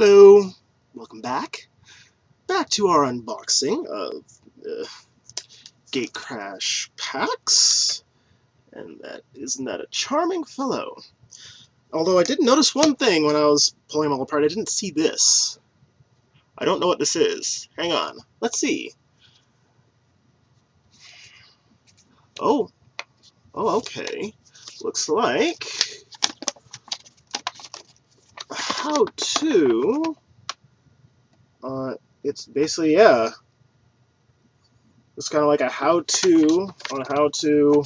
Hello, welcome back. Back to our unboxing of Gatecrash packs. And isn't that a charming fellow? Although I did notice one thing when I was pulling them all apart. I didn't see this. I don't know what this is. Hang on. Let's see. Oh, okay. Looks like how to. It's basically, yeah. It's kind of like a how-to on how to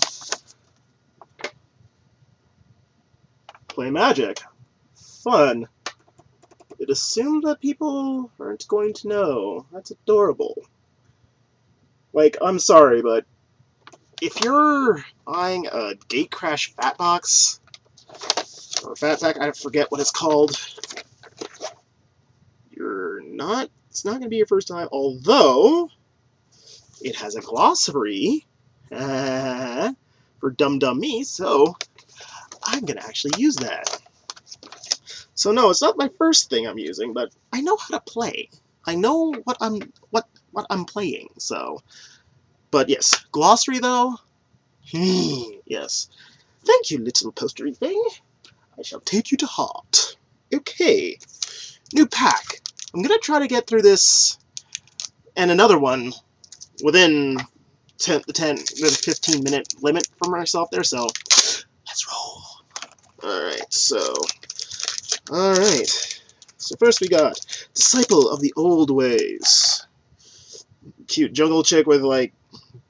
play Magic. Fun. It assumed that people aren't going to know. That's adorable. Like, I'm sorry, but if you're buying a Gatecrash Fat Box, or Fat Pack, I forget what it's called, it's not going to be your first time, although it has a glossary for Dum Me, so I'm going to actually use that. So no, it's not my first thing I'm using, but I know how to play. I know what I'm playing, so. But yes, glossary though. Yes. Thank you, little postery thing. I shall take you to heart. Okay. New pack. I'm gonna try to get through this and another one within the 15-minute limit for myself there, so let's roll. Alright, so first we got Disciple of the Old Ways. Cute jungle chick with, like,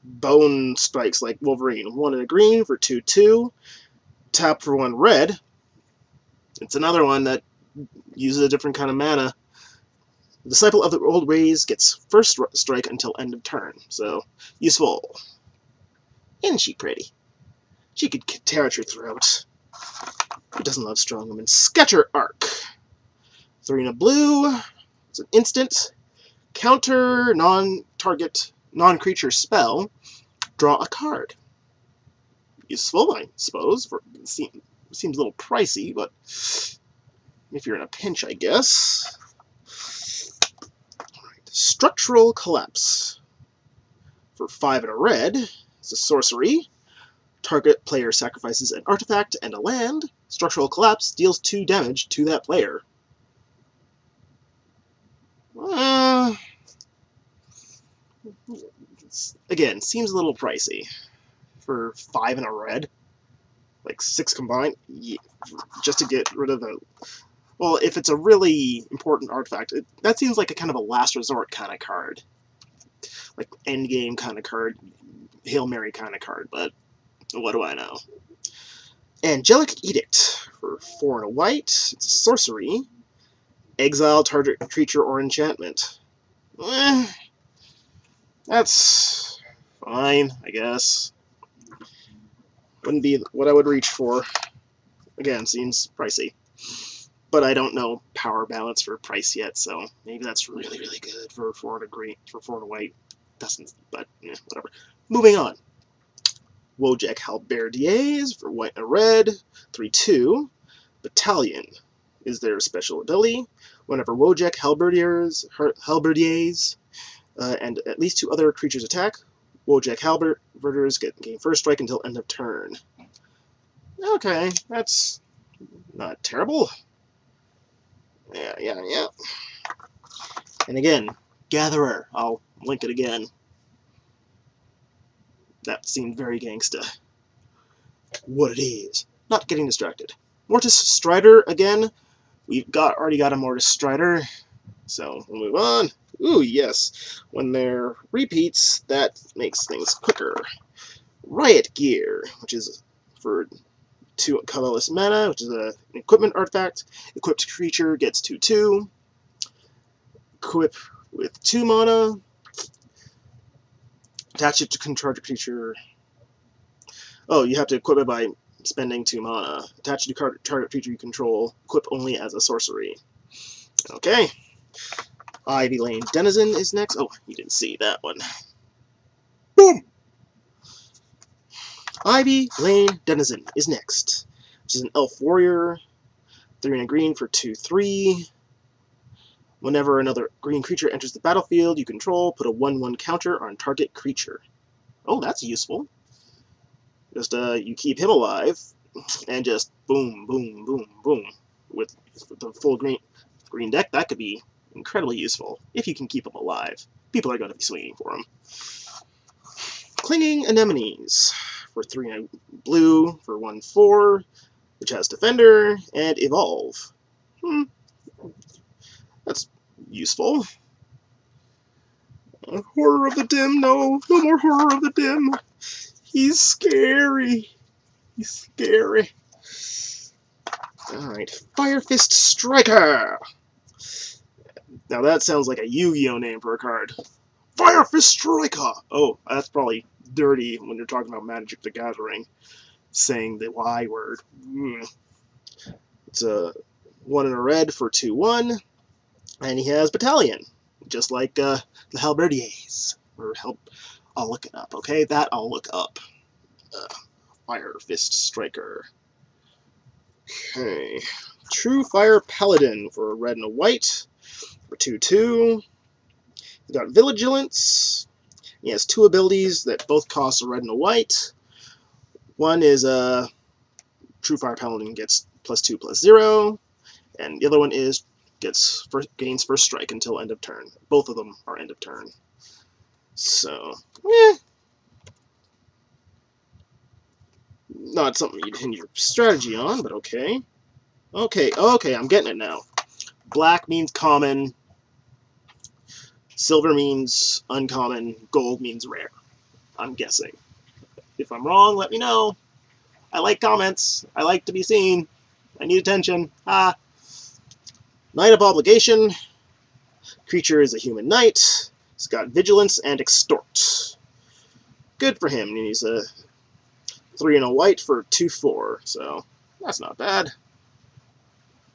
bone strikes like Wolverine. 1 in a green for 2/2. Tap for 1 red. It's another one that uses a different kind of mana. The Disciple of the Old Ways gets first strike until end of turn, so useful. Isn't she pretty? She could tear at your throat. Who doesn't love strong women? Sketcher Arc. 3 in a blue. It's an instant. Counter non-target, non-creature spell. Draw a card. Useful, I suppose. Seems a little pricey, but if you're in a pinch, I guess. Right. Structural Collapse. For 5 and a red. It's a sorcery. Target player sacrifices an artifact and a land. Structural Collapse deals 2 damage to that player. Again, seems a little pricey for 5 and a red. Like 6 combined, yeah, just to get rid of the. Well, if it's a really important artifact, that seems like a kind of a last resort kind of card, like end game kind of card, Hail Mary kind of card. But what do I know? Angelic Edict for 4 and a white. It's a sorcery. Exile target creature or enchantment. That's fine, I guess. Wouldn't be what I would reach for. Again, seems pricey. But I don't know power balance for price yet, so maybe that's really, really good for 4 and a green, for 4 and a white. Doesn't, but whatever. Moving on. Wojek Hal-Bar-Deeyaes for white and red. 3/2. Battalion is their special ability. Whenever Wojek Hal-Bar-Deeyaes and at least 2 other creatures attack, Wojek Halberdiers gain first strike until end of turn. Okay, that's not terrible. Yeah. And again, Gatherer. I'll link it again. That seemed very gangsta. What it is. Not getting distracted. Mortis Strider again. We've already got a Mortis Strider, so we'll move on. Ooh, yes. When they're repeats, that makes things quicker. Riot Gear, which is for 2 colorless mana, which is an equipment artifact. Equipped creature gets 2/2. Equip with 2 mana. Attach it to control a creature. Oh, you have to equip it by spending 2 mana. Attach it to target creature you control. Equip only as a sorcery. Okay. Ivy Lane Denizen is next. Oh, you didn't see that one. Boom! Ivy Lane Denizen is next, which is an elf warrior. 3 and a green for 2/3. Whenever another green creature enters the battlefield you control, put a 1/1 counter on target creature. Oh, that's useful. Just you keep him alive, and just boom, boom, boom, boom. With the full green deck, that could be incredibly useful if you can keep him alive. People are going to be swinging for him. Clinging Anemones for 3 and blue for 1/4, which has Defender and Evolve. That's useful. Horror of the Dim, no more Horror of the Dim. He's scary. He's scary. Alright, Fire Fist Striker! Now that sounds like a Yu-Gi-Oh name for a card. Fire Fist Striker! Oh, that's probably dirty when you're talking about Magic the Gathering. Saying the Y word. It's a 1 and a red for 2/1. And he has Battalion. Just like the Hal-Bar-Deeyaes. I'll look it up, okay? That I'll look up. Fire Fist Striker. Okay. True Fire Paladin for a red and a white for 2/2. He's got Vigilance. He has 2 abilities that both cost a red and a white. One is True Fire Paladin gets +2/+0, and the other one is gains first strike until end of turn. Both of them are end of turn. So, not something you'd hinge your strategy on, but okay. Okay, I'm getting it now. Black means common, silver means uncommon, gold means rare. I'm guessing. If I'm wrong, let me know. I like comments. I like to be seen. I need attention. Knight of Obligation. Creature is a human knight. He's got Vigilance and Extort. Good for him. He's a 3 and a white for 2/4, so that's not bad.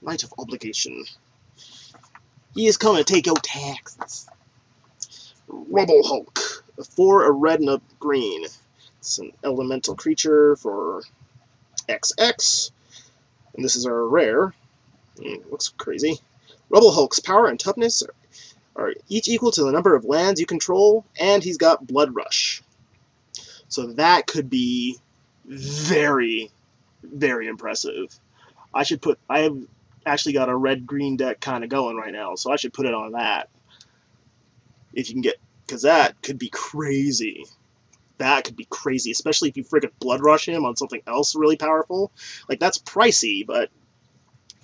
Knight of Obligation. He is coming to take your taxes. Rubble Hulk. For a red and a green. It's an elemental creature for XX. And this is our rare. Looks crazy. Rubble Hulk's power and toughness are each equal to the number of lands you control, and he's got Blood Rush. So that could be very, very impressive. I have actually got a red-green deck kind of going right now, so I should put it on that. If you can get, because that could be crazy. That could be crazy, especially if you friggin' Blood Rush him on something else really powerful. Like, that's pricey, but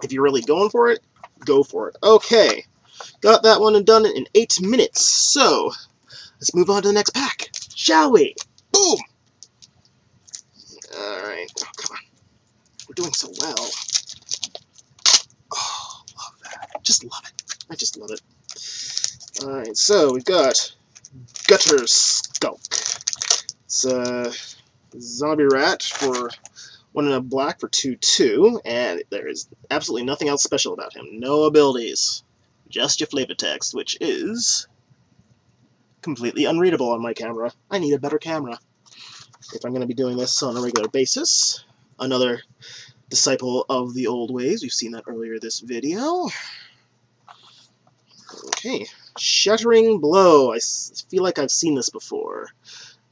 if you're really going for it, go for it. Okay, got that one and done it in 8 minutes. So, let's move on to the next pack, shall we? Boom! Alright, oh, come on. We're doing so well. Oh, love that. Just love it. I just love it. Alright, so we've got Gutter Skulk. It's a zombie rat for 1 and a black for 2/2, and there is absolutely nothing else special about him. No abilities. Just your flavor text, which is completely unreadable on my camera. I need a better camera if I'm going to be doing this on a regular basis. Another disciple of the old ways. We've seen that earlier this video. Okay. Shattering Blow. I feel like I've seen this before.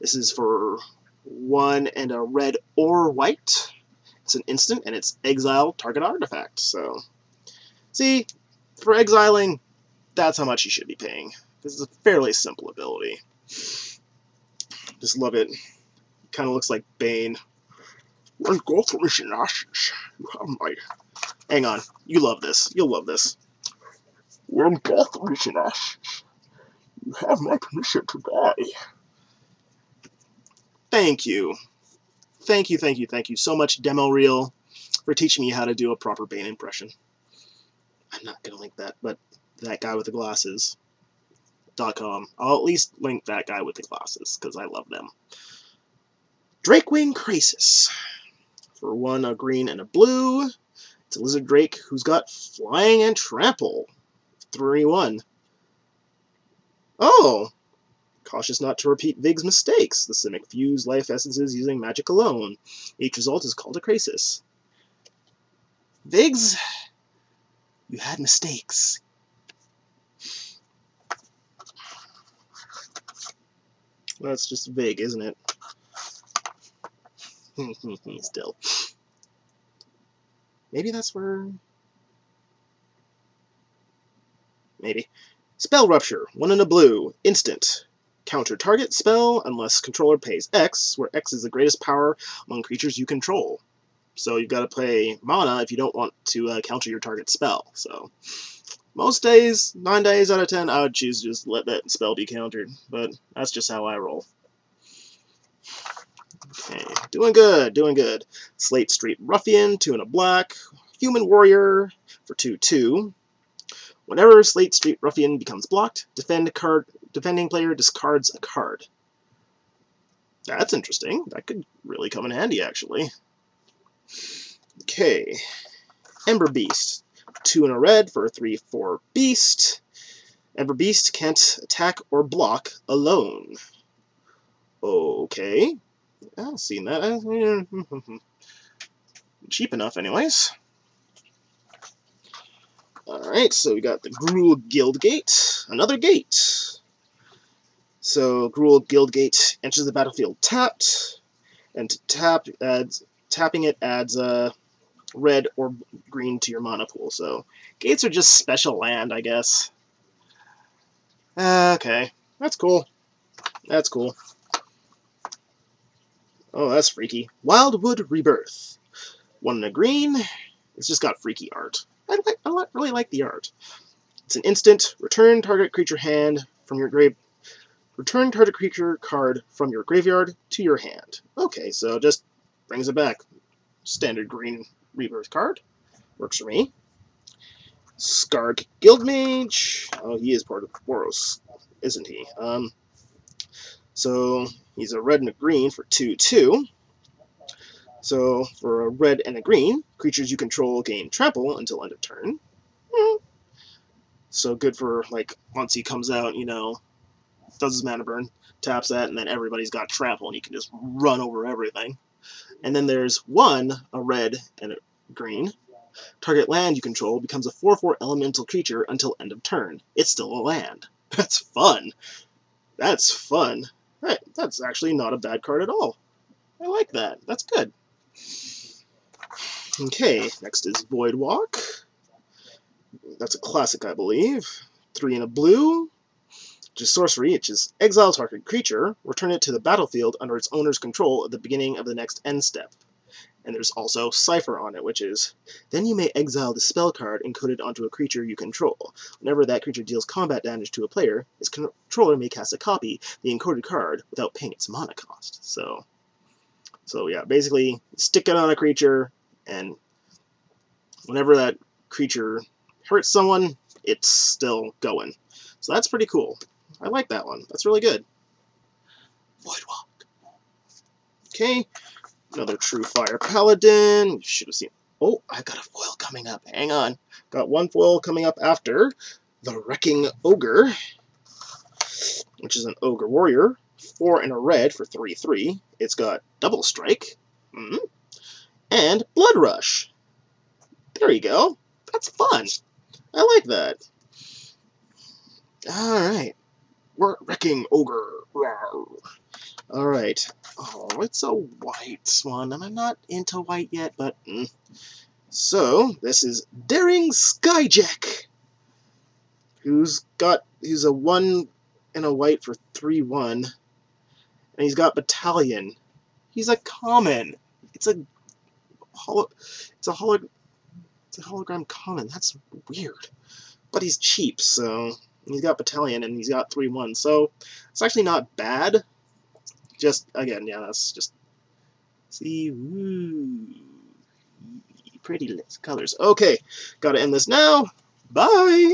This is for 1 and a red or white. It's an instant, and it's exile target artifact. So, see, for exiling, that's how much you should be paying. This is a fairly simple ability. Just love it. Kind of looks like Bane. When Gotham ashes, you have my... Hang on. You love this. You'll love this. When Gotham ashes, you have my permission to die. Thank you. Thank you so much, Demo Reel, for teaching me how to do a proper Bane impression. I'm not going to link that, but that guy with the glasses.com. I'll at least link that guy with the glasses, because I love them. Drakewing Crisis. For 1, a green and a blue. It's a lizard drake who's got flying and trample. 3/1. Oh! Cautious not to repeat Vig's mistakes. The Simic fuse life essences using magic alone. Each result is called a crisis. Vig's, you had mistakes. That's just vague, isn't it? Still. Maybe that's where... Maybe. Spell Rupture. 1 in a blue. Instant. Counter target spell unless controller pays X, where X is the greatest power among creatures you control. So you've got to play mana if you don't want to counter your target spell. So most days, 9 days out of 10, I would choose to just let that spell be countered. But that's just how I roll. Okay, doing good, doing good. Slate Street Ruffian, 2 and a black. Human Warrior for 2/2. Whenever Slate Street Ruffian becomes blocked, defending player discards a card. That's interesting. That could really come in handy, actually. Okay. Ember Beast. 2 and a red for a 3/4 beast. Ember Beast can't attack or block alone. Okay. I've seen that. Cheap enough, anyways. Alright, so we got the Gruul Guildgate. Another gate. So, Gruul Guildgate enters the battlefield tapped. And tapping it adds red or green to your mana pool. So, gates are just special land, I guess. Okay, that's cool. That's cool. Oh, that's freaky. Wildwood Rebirth. 1 in a green. It's just got freaky art. I really like the art. It's an instant. Return target creature hand from your grave. Return target creature card from your graveyard to your hand. Okay, so just brings it back. Standard green rebirth card. Works for me. Skark Guildmage. Oh, he is part of Boros, isn't he? So he's a red and a green for 2/2. So, for a red and a green, creatures you control gain trample until end of turn. So good for, like, once he comes out, you know, does his mana burn, taps that, and then everybody's got trample, and you can just run over everything. And then there's 1, a red and a green. Target land you control becomes a 4/4 elemental creature until end of turn. It's still a land. That's fun. That's fun. Right, that's actually not a bad card at all. I like that. That's good. Okay, next is Voidwalk. That's a classic, I believe. 3 in a blue. Just sorcery, which is exile target creature, return it to the battlefield under its owner's control at the beginning of the next end step. And there's also Cipher on it, which is, then you may exile the spell card encoded onto a creature you control. Whenever that creature deals combat damage to a player, its controller may cast a copy of the encoded card without paying its mana cost. So yeah, basically, stick it on a creature, and whenever that creature hurts someone, it's still going. So that's pretty cool. I like that one. That's really good. Voidwalk. Okay, another True Fire Paladin. You should have seen... Oh, I've got a foil coming up. Hang on. Got one foil coming up after the Wrecking Ogre, which is an Ogre Warrior. 4 and a red for 3/3. It's got Double Strike. And Blood Rush. There you go. That's fun. I like that. Alright. We're Wrecking Ogre. Alright. Oh, it's a white one, and I'm not into white yet, but... So, this is Daring Skyjack, who's a 1 and a white for 3/1, and he's got Battalion. He's a common. It's a hologram common. That's weird. But he's cheap, so he's got Battalion and he's got 3/1, so it's actually not bad. Just again, yeah, that's just see, woo, pretty colors. Okay, gotta end this now. Bye.